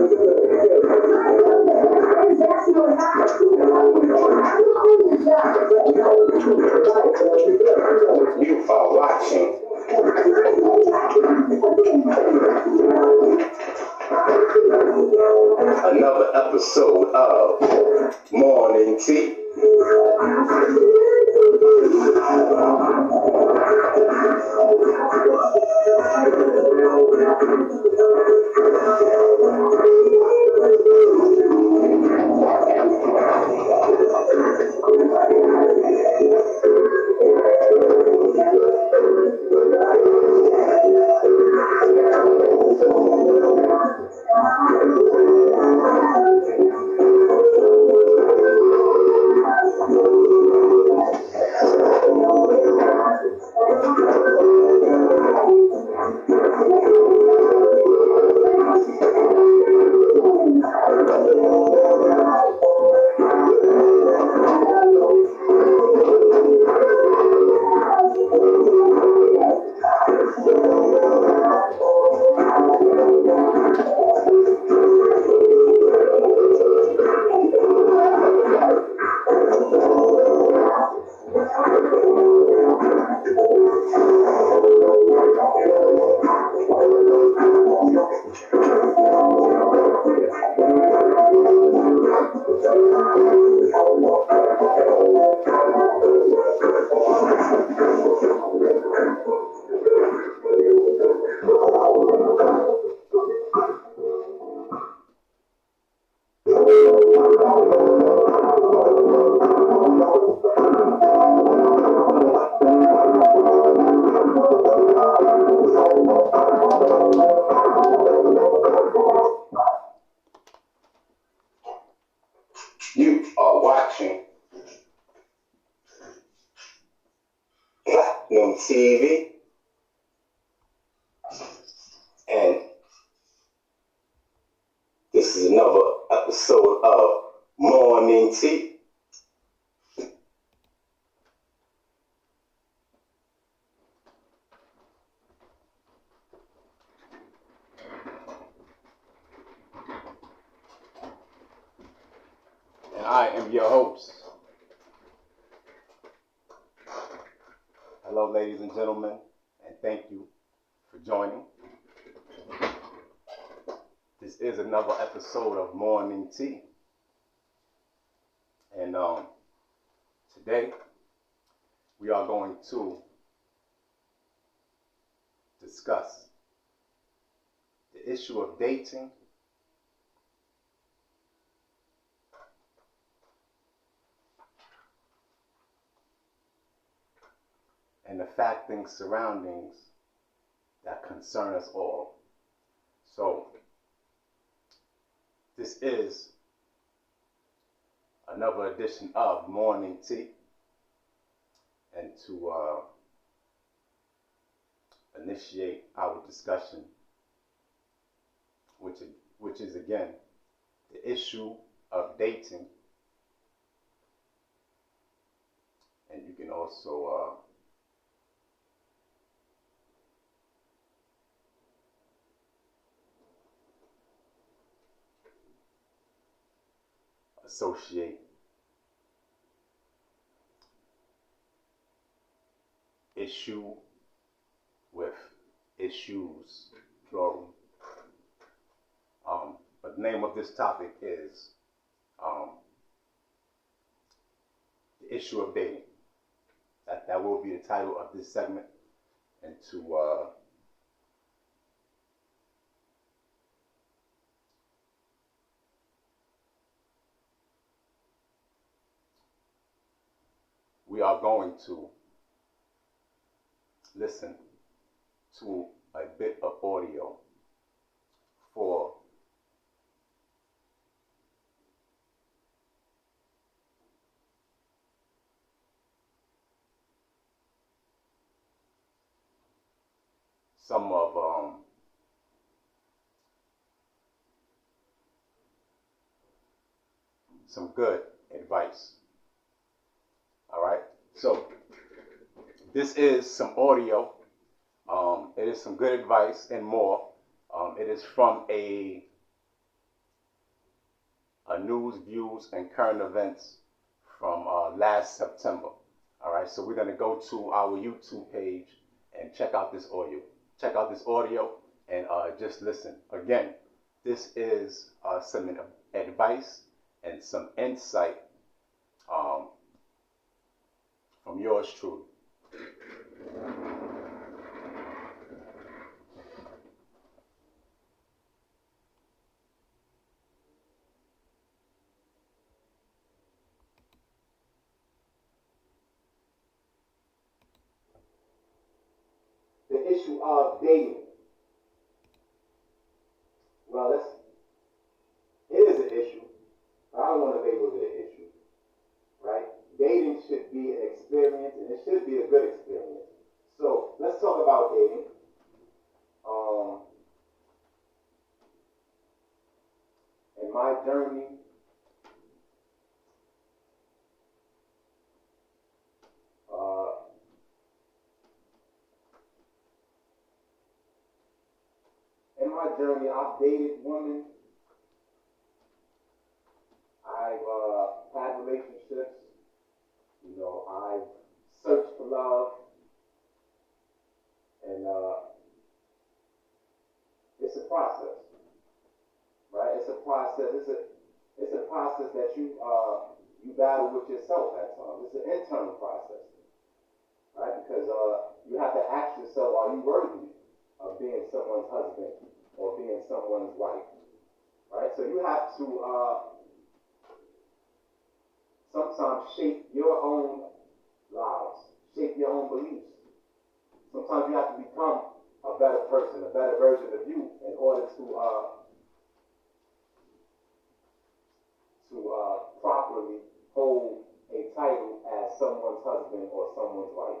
You are watching another episode of Morning Tea. You are watching Platinum TV, and this is another episode of Morning Tea. And I am your host. Hello, ladies and gentlemen, and thank you for joining. This is another episode of Morning Tea. And today we are going to discuss the issue of dating and the factors surroundings that concern us all. So, this is another edition of Morning Tea, and to initiate our discussion, which is again the issue of dating, and you can also associate issue with issues, plural. But the name of this topic is the issue of dating. That will be the title of this segment, and to we are going to listen to a bit of audio for some of some good advice. All right, so this is some audio. It is some good advice and more. It is from a news, views, and current events from last September. All right, so we're going to go to our YouTube page and check out this audio. Check out this audio and just listen. Again, this is some advice and some insight from yours truly. The issue of dating. Well, it is an issue. I don't want to label it an issue, right? Dating should be an experience, and it should be a good experience. So let's talk about dating. In my journey, I've dated women. I've had relationships. You know, I've searched for love, and it's a process, right? It's a process. It's a process that you battle with yourself at times. It's an internal process, right? Because you have to ask yourself, are you worthy of being someone's husband or being someone's wife, right? So you have to sometimes shape your own lives, shape your own beliefs. Sometimes you have to become a better person, a better version of you in order to properly hold a title as someone's husband or someone's wife.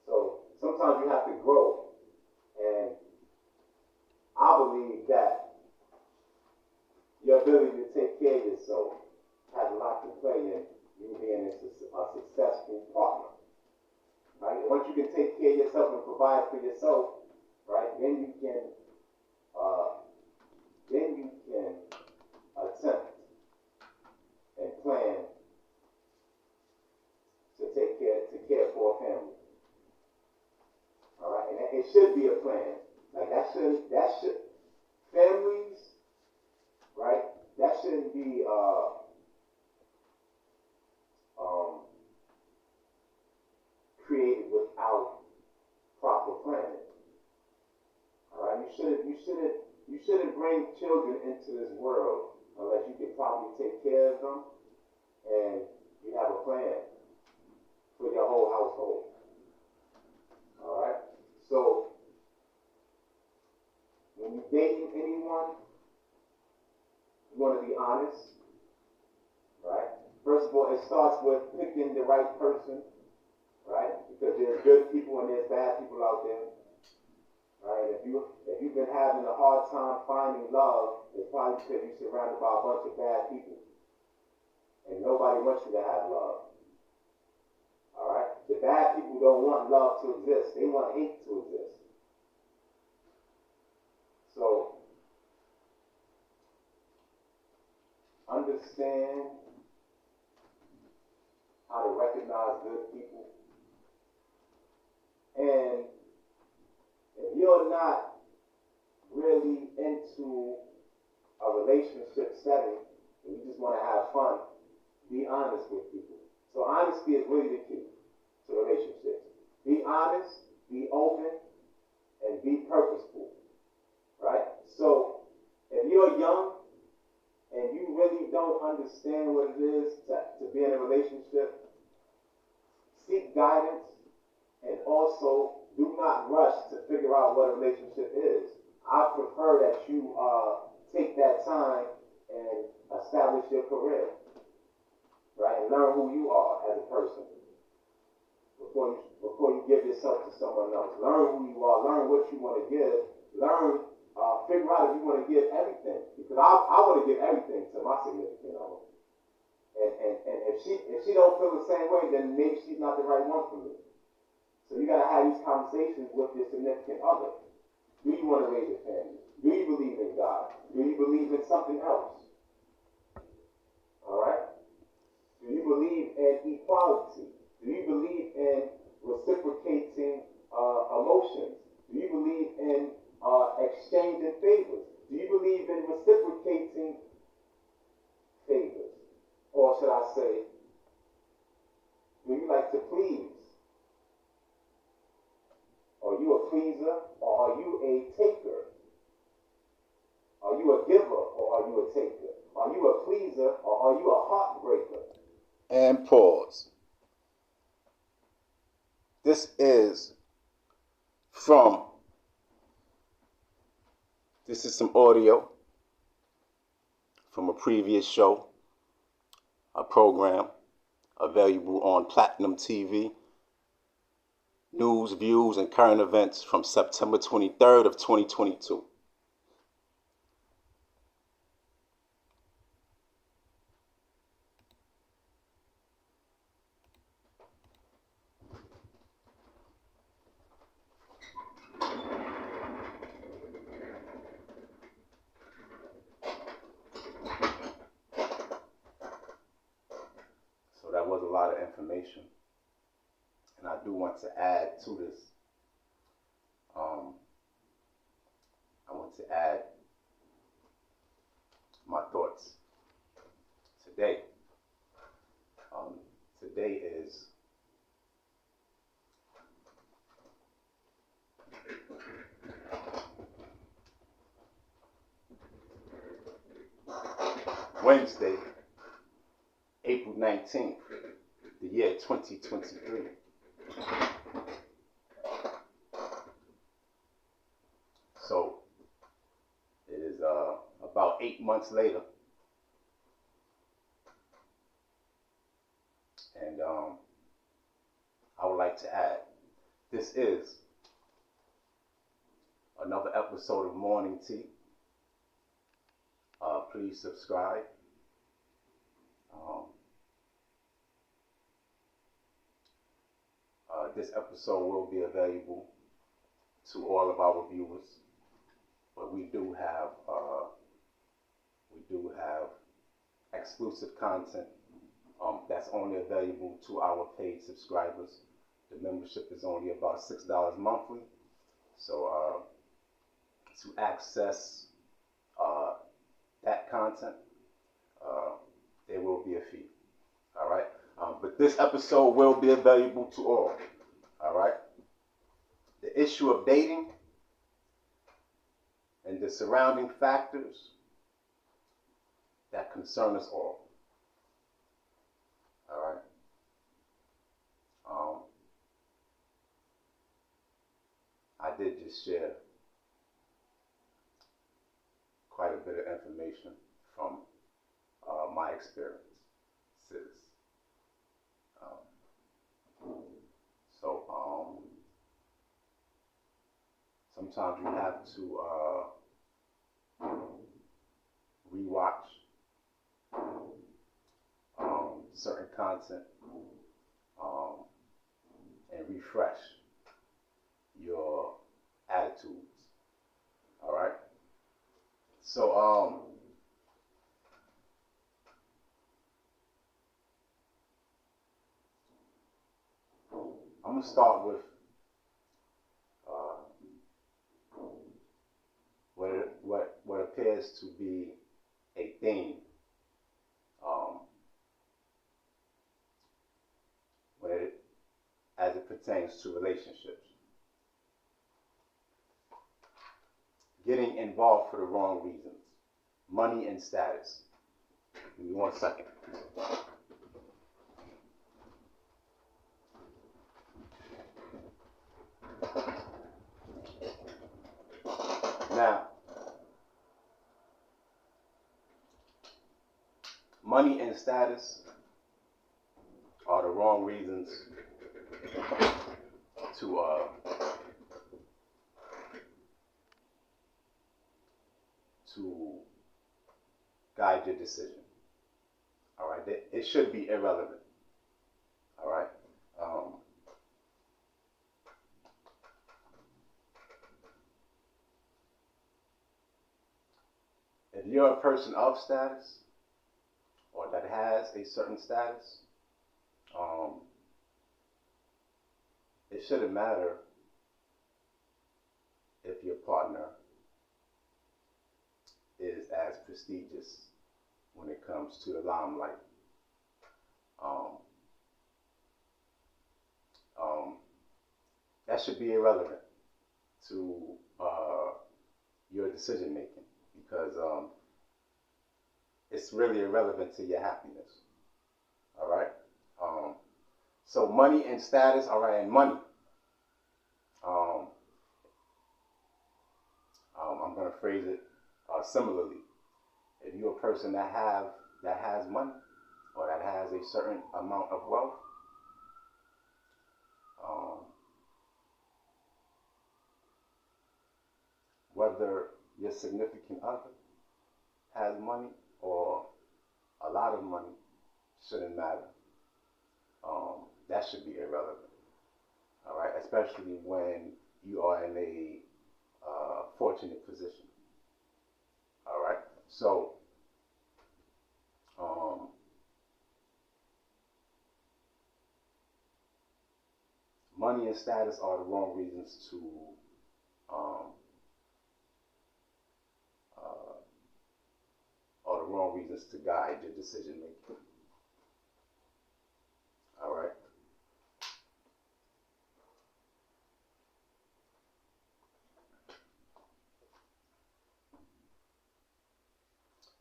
So sometimes you have to grow, and I believe that your ability to take care of yourself has a lot to play in you being a successful partner. Right? Once you can take care of yourself and provide for yourself, right, then you can attempt and plan to care for a family. All right, and it should be a plan. Like that should families, right? That shouldn't be created without proper planning. All right, you shouldn't bring children into this world unless you can properly take care of them and you have a plan for your whole household. All right, so when you're dating anyone, you want to be honest, right? First of all, it starts with picking the right person, right? Because there's good people and there's bad people out there, right? If you've been having a hard time finding love, it's probably because you're surrounded by a bunch of bad people, and nobody wants you to have love. All right? The bad people don't want love to exist; they want hate to exist. So understand how to recognize good people. And if you're not really into a relationship setting and you just want to have fun, be honest with people. So honesty is really the key to relationships. Be honest, be open, and be purposeful. Right? So if you're young and you really don't understand what it is to be in a relationship, seek guidance, and also do not rush to figure out what a relationship is. I prefer that you take that time and establish your career, right, and learn who you are as a person before you give yourself to someone else. Learn who you are, learn what you want to give, figure out if you want to give everything, because I want to give everything to my significant other. And if she don't feel the same way, then maybe she's not the right one for me. So you gotta have these conversations with your significant other. Do you want to raise a family? Do you believe in God? Do you believe in something else? All right? Do you believe in equality? Do you believe in reciprocating emotions? Do you believe in exchanging favors? Do you believe in reciprocating favors? Or should I say, do you like to please? Are you a pleaser or are you a taker? Are you a giver or are you a taker? Are you a pleaser or are you a heartbreaker? And pause. This is some audio from a previous show, a program available on Platinum TV, news, views, and current events from September 23rd of 2022. So that was a lot of information. And I do want to add to this. I want to add my thoughts today. Today is Wednesday, April 19th, the year 2023. So it is about 8 months later, and I would like to add, this is another episode of Morning Tea. Please subscribe. This episode will be available to all of our viewers, but we do have exclusive content that's only available to our paid subscribers. The membership is only about $6 monthly. So to access that content, there will be a fee. All right. But this episode will be available to all. All right. The issue of dating and the surrounding factors that concern us all. All right. I did just share quite a bit of information from my experiences. Sometimes you have to rewatch certain content and refresh your attitudes. All right. So I'm gonna start with what appears to be a theme as it pertains to relationships. Getting involved for the wrong reasons. Money and status. Give me 1 second. Now, money and status are the wrong reasons to guide your decision. All right, it should be irrelevant. All right. if you're a person of status or that has a certain status, it shouldn't matter if your partner is as prestigious when it comes to the limelight. That should be irrelevant to your decision making, because it's really irrelevant to your happiness. All right. So money and status. All right, and money. I'm going to phrase it similarly. If you're a person that has money or that has a certain amount of wealth, whether your significant other has money or a lot of money, shouldn't matter. That should be irrelevant. All right, especially when you are in a fortunate position. All right, so money and status are the wrong reasons to guide your decision making. All right.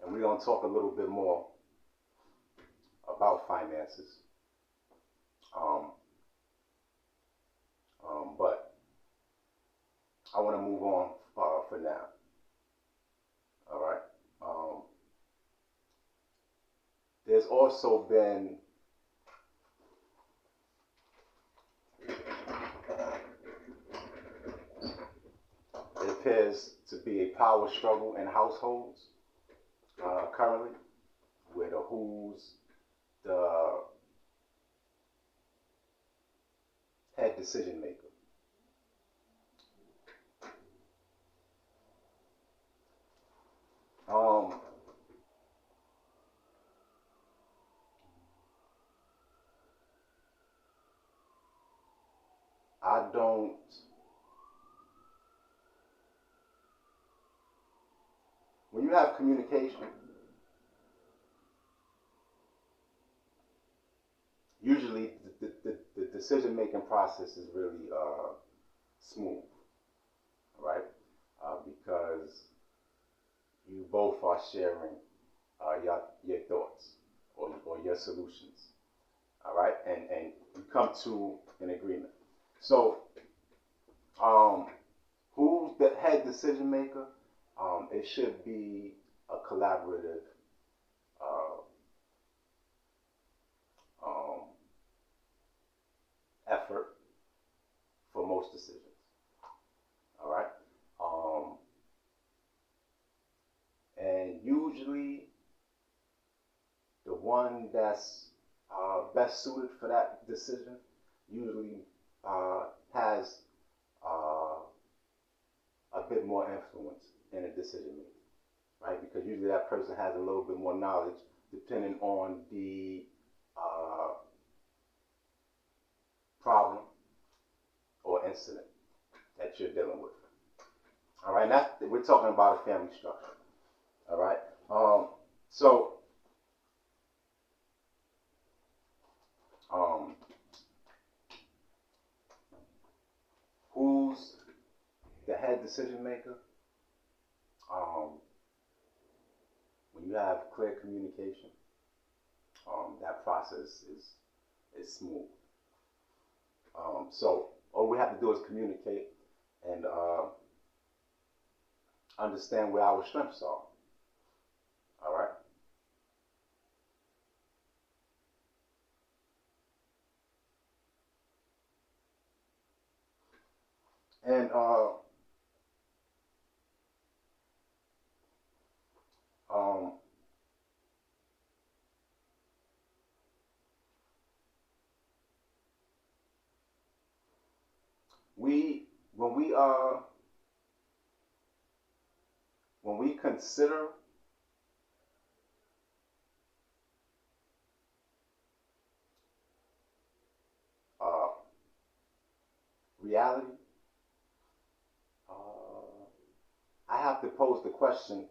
And we're going to talk a little bit more about finances. But I want to move on for now. All right. There's also been it appears to be a power struggle in households currently, with who's the head decision maker. I don't when you have communication, usually the decision making process is really smooth, right? Because you both are sharing your thoughts or your solutions, all right? And you come to an agreement. So, who's the head decision maker? It should be a collaborative effort for most decisions. All right. And usually the one that's best suited for that decision usually has a bit more influence in a decision making, right? Because usually that person has a little bit more knowledge depending on the problem or incident that you're dealing with. All right, we're talking about a family structure. All right, so who's the head decision maker? When you have clear communication, that process is smooth. So all we have to do is communicate and understand where our strengths are. All right. And when we consider have to pose the question,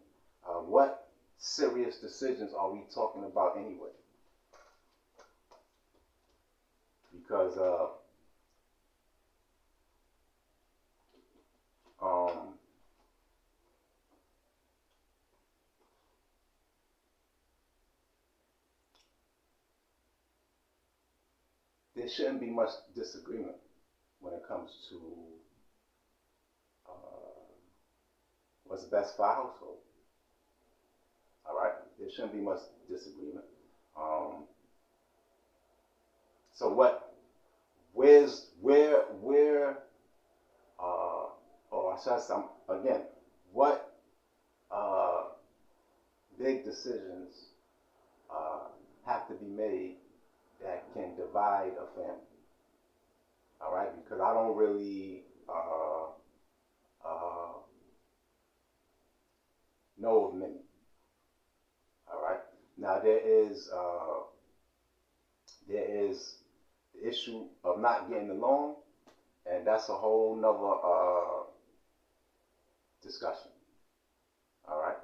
what serious decisions are we talking about anyway? Because there shouldn't be much disagreement when it comes to what's best for our household. All right, there shouldn't be much disagreement. So or I should say, again, what big decisions have to be made that can divide a family? All right, because I don't really know of many. All right, now there is the issue of not getting along, and that's a whole nother discussion. All right,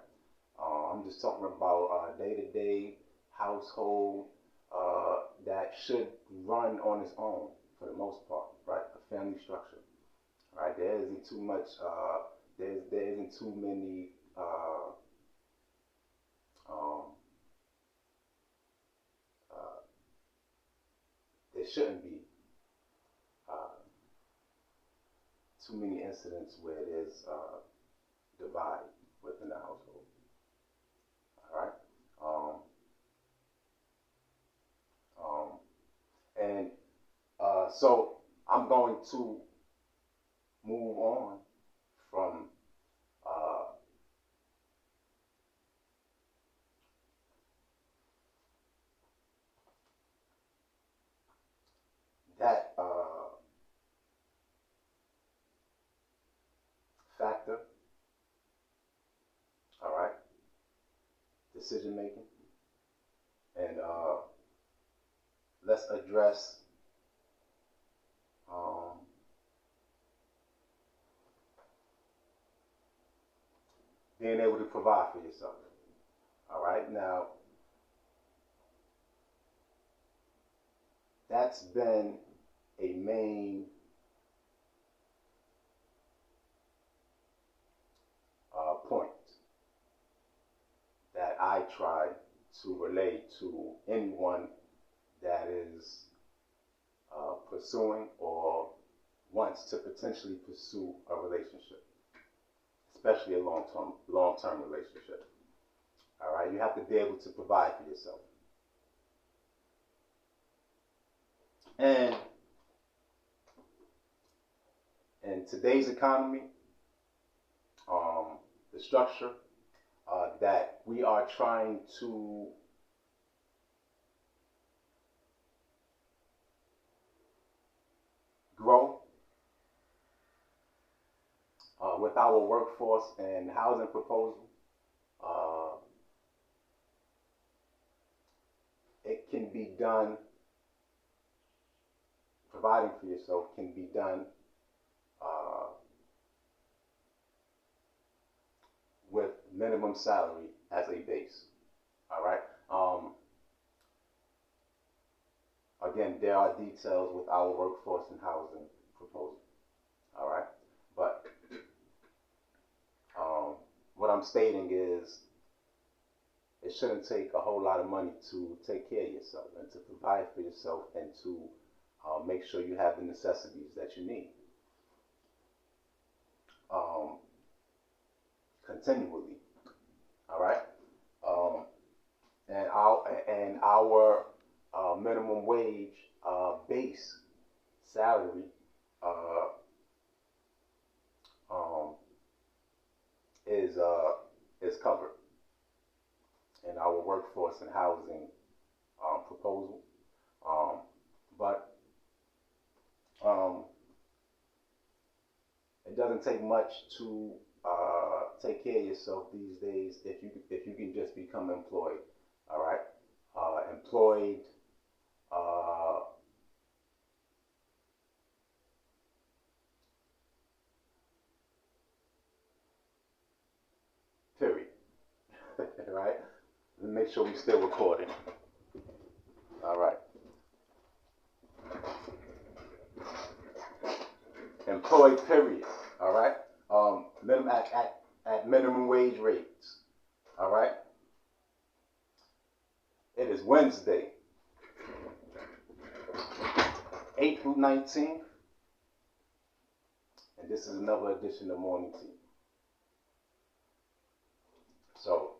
I'm just talking about day-to-day household that should run on its own for the most part, right? A family structure, right? There isn't too much. There isn't too many. There shouldn't be too many incidents where there's divide within the household. All right. And so I'm going to move on from that factor, all right, decision making, and let's address being able to provide for yourself. All right, now that's been a main point that I try to relay to anyone that is pursuing or wants to potentially pursue a relationship, especially a long-term relationship. All right, you have to be able to provide for yourself. And in today's economy, the structure that we are trying to grow with our workforce and housing proposal, it can be done, providing for yourself can be done with minimum salary as a base. All right. Again, there are details with our workforce and housing proposal. All right. But what I'm stating is it shouldn't take a whole lot of money to take care of yourself and to provide for yourself and to make sure you have the necessities that you need continually. All right. And our minimum wage base salary is covered in our workforce and housing proposal. But it doesn't take much to take care of yourself these days if you can just become employed. All right, employed. right? Let me make sure we're still recording. All right. Employed period. All right. At minimum wage rates. All right. It is Wednesday, April 19th, and this is another edition of Morning Tea. So,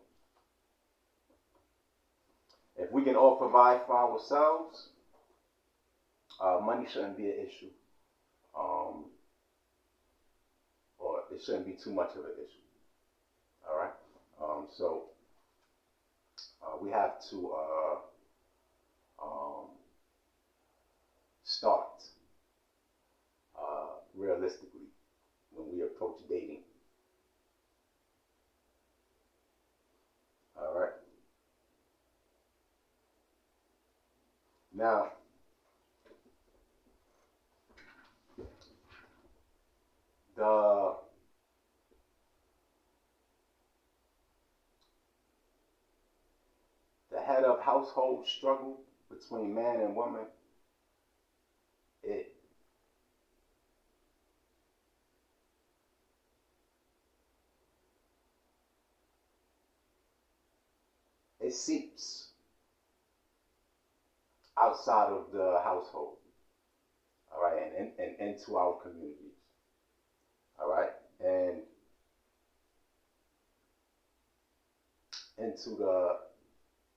if we can all provide for ourselves, money shouldn't be an issue, or it shouldn't be too much of an issue. All right. So we have to start realistically when we approach dating. All right. Now, the head of household struggle between man and woman, it seeps outside of the household, all right, and into our communities, all right, and into the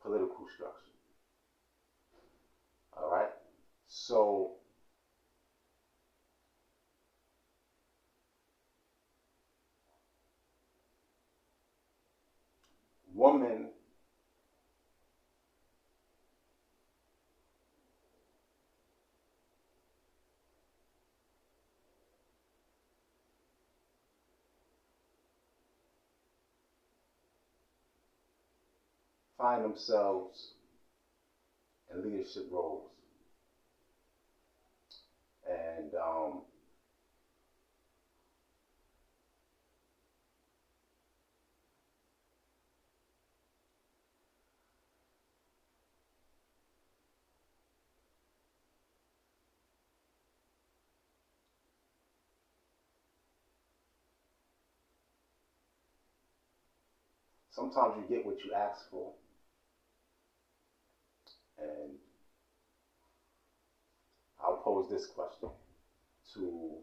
political structure, all right. So women find themselves in leadership roles, and sometimes you get what you ask for, and I'll pose this question to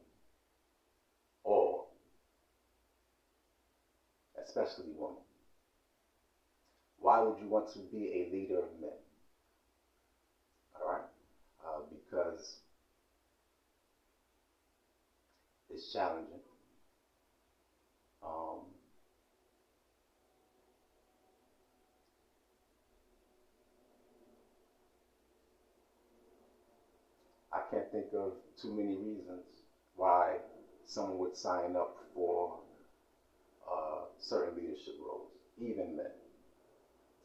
all, especially women. Why would you want to be a leader of men? All right? Because it's challenging. I can't think of too many reasons why someone would sign up for certain leadership roles, even men.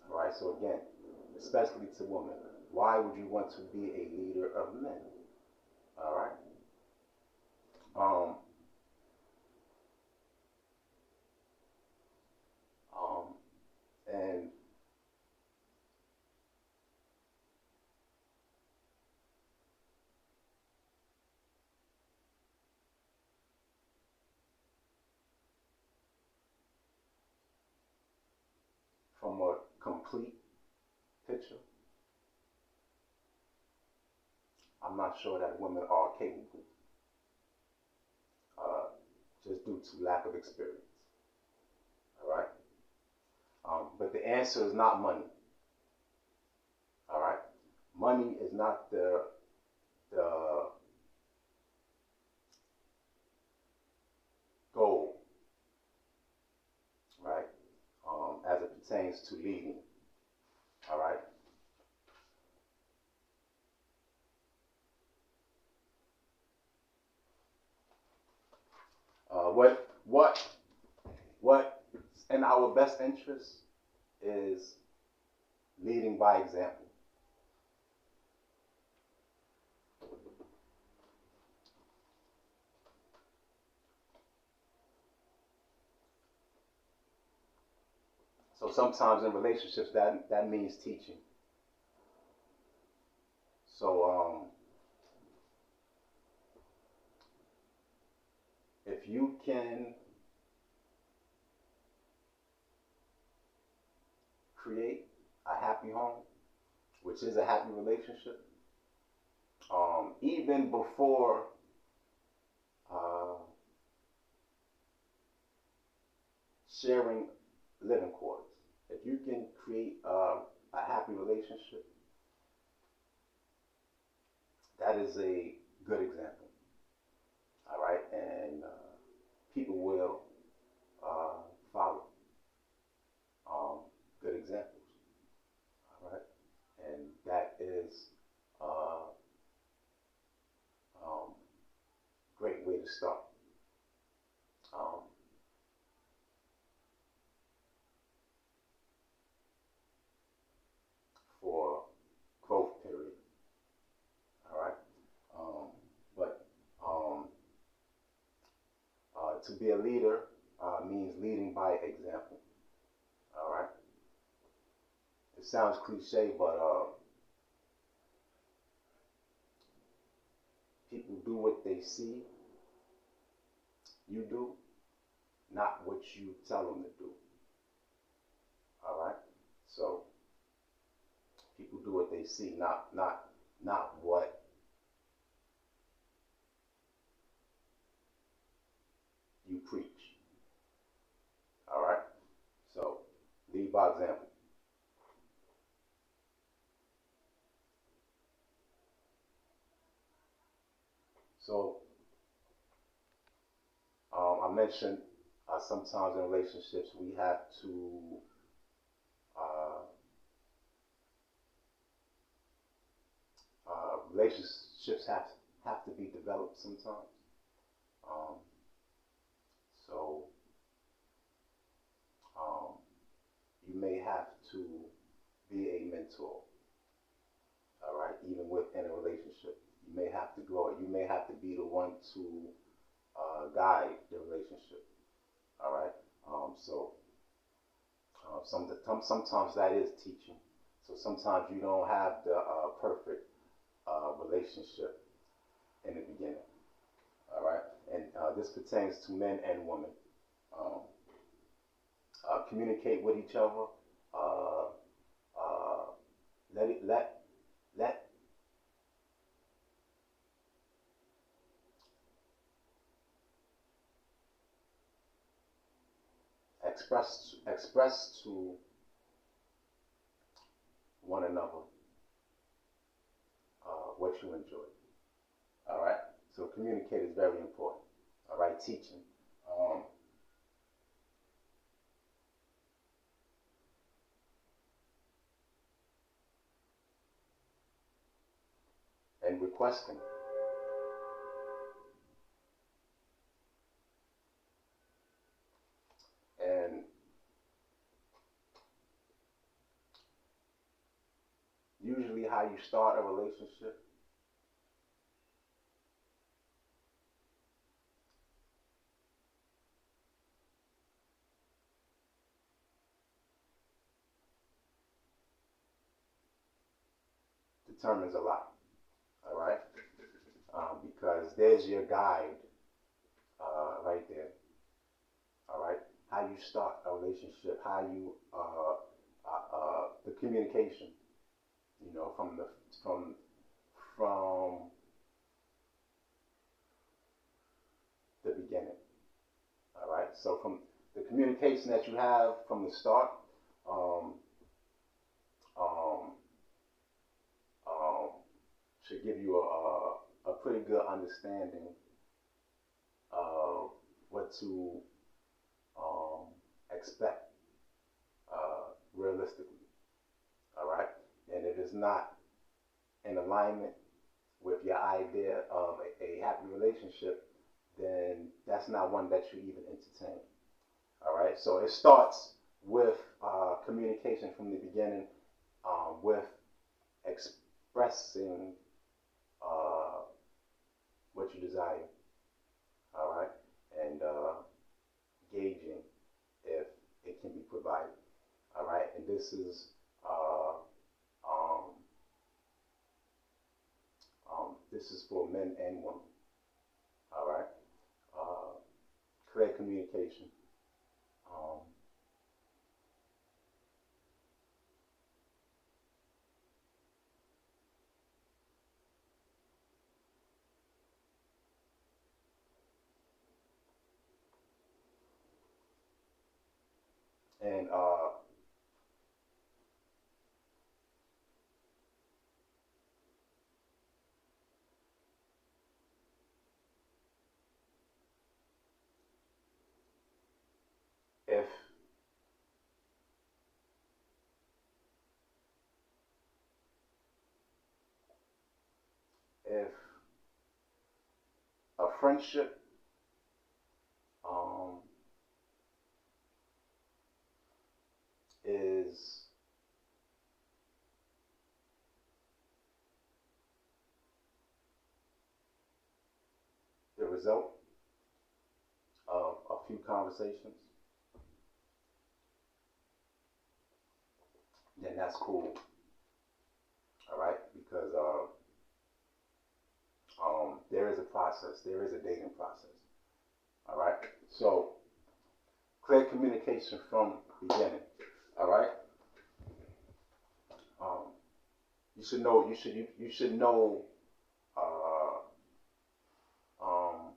All right, so again, especially to women, why would you want to be a leader of men? All right. And from a complete picture, I'm not sure that women are capable, just due to lack of experience. All right. But the answer is not money. All right. Money is not the goal, right? As it pertains to leading. All right. What in our best interest is leading by example. So sometimes in relationships that means teaching. So if you can create a happy home, which is a happy relationship, even before uh, sharing living quarters, if you can create a happy relationship, that is a good example. All right, and people will follow good examples. All right, and that is a great way to start. Um, for growth period. All right, but to be a leader means leading by example. All right, it sounds cliche, but people do what they see you do, not what you tell them to do. All right, so people do what they see, not what you preach. All right, so lead by example. So I mentioned sometimes in relationships we have to uh, relationships have to be developed sometimes. Um, so um, you may have to be a mentor. All right, even within a relationship, you may have to grow it. You may have to be the one to guide the relationship. All right, so sometimes that is teaching. So sometimes you don't have the perfect relationship in the beginning. All right, and this pertains to men and women. Um, Communicate with each other. Uh, uh, let express to one another what you enjoy. All right, so communicate is very important. All right, teaching. Um, and requesting. And usually, how you start a relationship determines a lot. All right, because there's your guide right there. All right, how you start a relationship, how you the communication. You know, from the beginning. All right, so from the communication that you have from the start, um, um, um, should give you a pretty good understanding of what to um, expect realistically. All right, and if it's not in alignment with your idea of a happy relationship, then that's not one that you even entertain. All right, so it starts with communication from the beginning, with expressing uh, what you desire. All right, and gauging if it can be provided. this is uh, um, this is for men and women. All right. Clear communication. Um, and if if a friendship um, is the result of a few conversations, then that's cool. All right, because there is a process. There is a dating process. All right, so clear communication from the beginning. All right, um, you should know. You should know. Uh, um,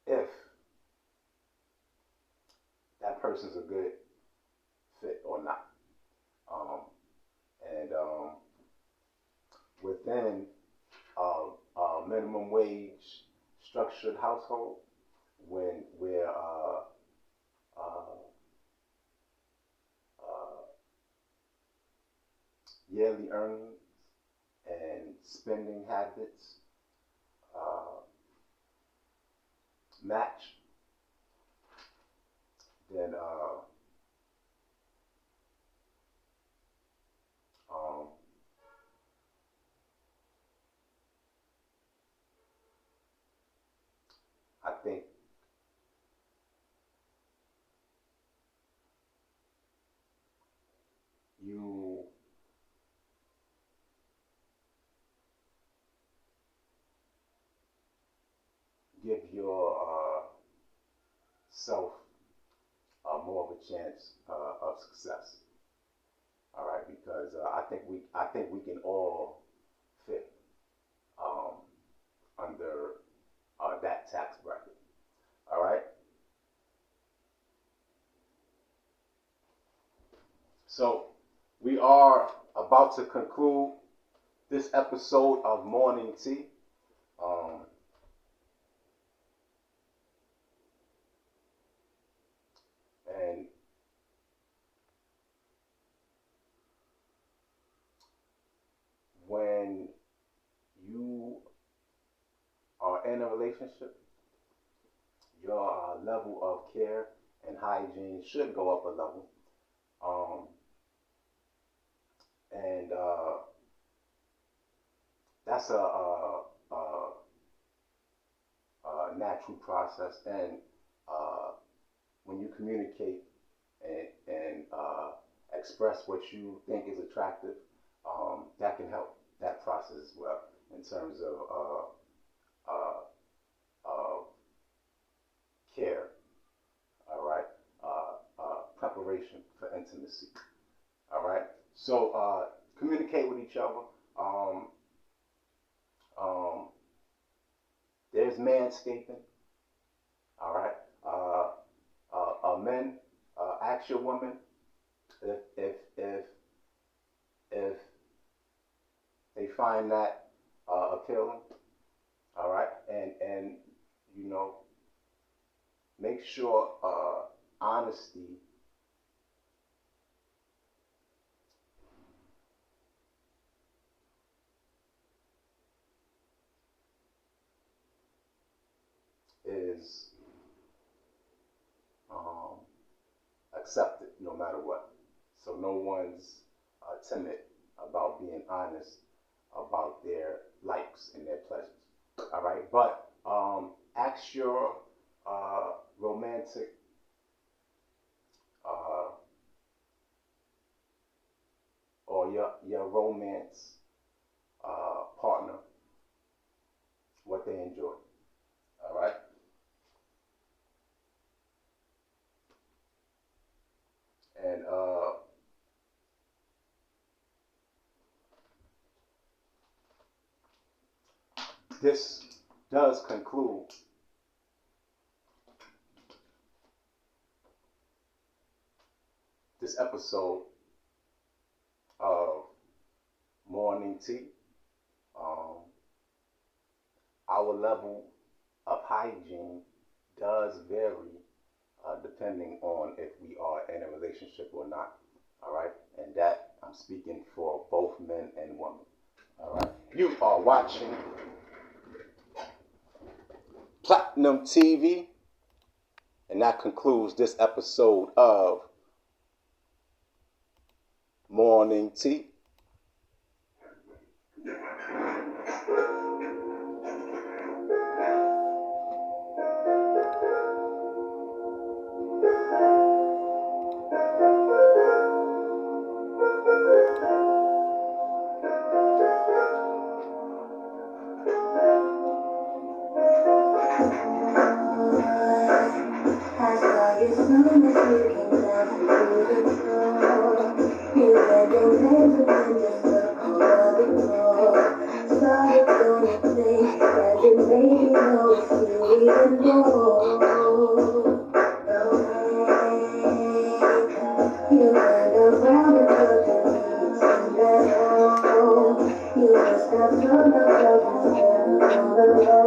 if that person's a good fit or not. Um, and within a minimum wage structured household, when where uh, uh, yearly earnings and spending habits uh, match, then um, I think you give your self more of a chance of success. All right, because I think we can all fit um, under that tax bracket. All right. So we are about to conclude this episode of Morning Tea. Um, and when you are in a relationship, your level of care and hygiene should go up a level. Um, and that's a natural process. And uh, when you communicate and express what you think is attractive, that can help that process as well in terms of uh, uh, care, all right, preparation for intimacy, all right. So communicate with each other. Um, um, there's manscaping, all right. Men, ask your woman if they find that appealing, all right, and you know, make sure honesty is um, accepted no matter what. So no one's timid about being honest about their likes and their pleasures. All right, but ask your romantic or your romance partner what they enjoy. All right. And this does conclude this episode of Morning Tea. Our level of hygiene does vary depending on if we are in a relationship or not. All right. And that I'm speaking for both men and women. All right. You are watching Platinum TV, and that concludes this episode of Morning Tea. You